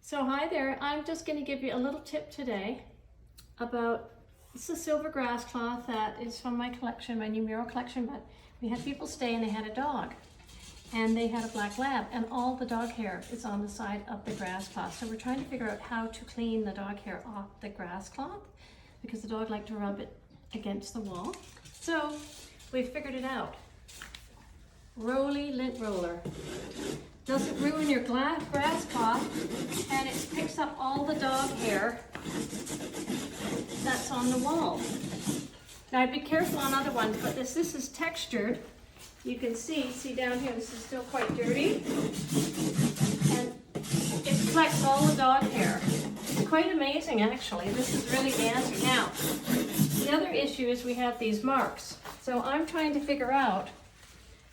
So hi there, I'm just going to give you a little tip today about, this is silver grass cloth that is from my collection, my new mural collection, but we had people stay and they had a dog and they had a black lab and all the dog hair is on the side of the grass cloth. So we're trying to figure out how to clean the dog hair off the grass cloth because the dog liked to rub it against the wall. So we figured it out. Roly lint roller. Doesn't ruin your grass cloth, and it picks up all the dog hair that's on the wall. Now be careful on other ones, but this is textured. You can see down here, this is still quite dirty. And it collects all the dog hair. It's quite amazing actually. This is really the answer. Now, the other issue is we have these marks. So I'm trying to figure out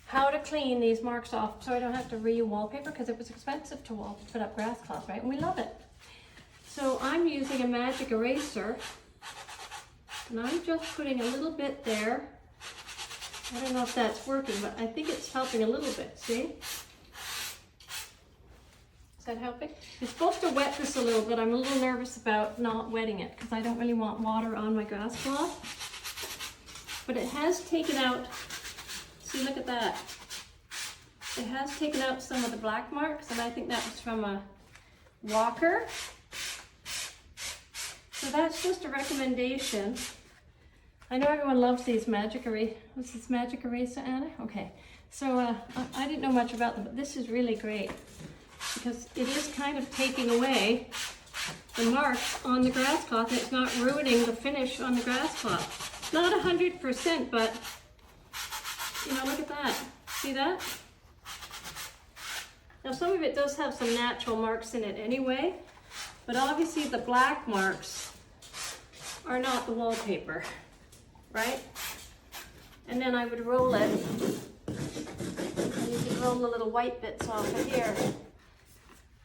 how to clean these marks off so I don't have to re-wallpaper because it was expensive to put up grass cloth, right? And we love it. So I'm using a magic eraser and I'm just putting a little bit there. I don't know if that's working, but I think it's helping a little bit, see? Is that helping? You're supposed to wet this a little bit. I'm a little nervous about not wetting it because I don't really want water on my grass cloth. But it has taken out, see, look at that. It has taken out some of the black marks, and I think that was from a walker. So that's just a recommendation. I know everyone loves these magic eraser. What's this magic eraser, Anna? Okay. So I didn't know much about them, but this is really great because it is kind of taking away the marks on the grass cloth. It's not ruining the finish on the grass cloth. Not 100%, but you know, look at that. See that? Now some of it does have some natural marks in it anyway, but obviously the black marks are not the wallpaper, right? And then I would roll it, and you can roll the little white bits off of here.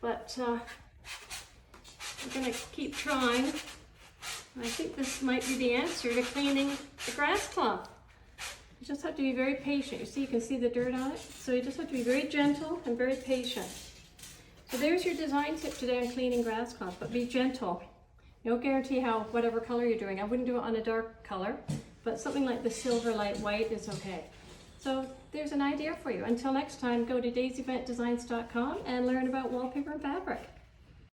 But we're gonna keep trying. I think this might be the answer to cleaning the grass cloth. You just have to be very patient. You see, you can see the dirt on it. So you just have to be very gentle and very patient. So there's your design tip today on cleaning grass cloth, but be gentle. You don't guarantee whatever color you're doing. I wouldn't do it on a dark color, but something like the silver light white is okay. So there's an idea for you. Until next time, go to daisyventdesigns.com and learn about wallpaper and fabric.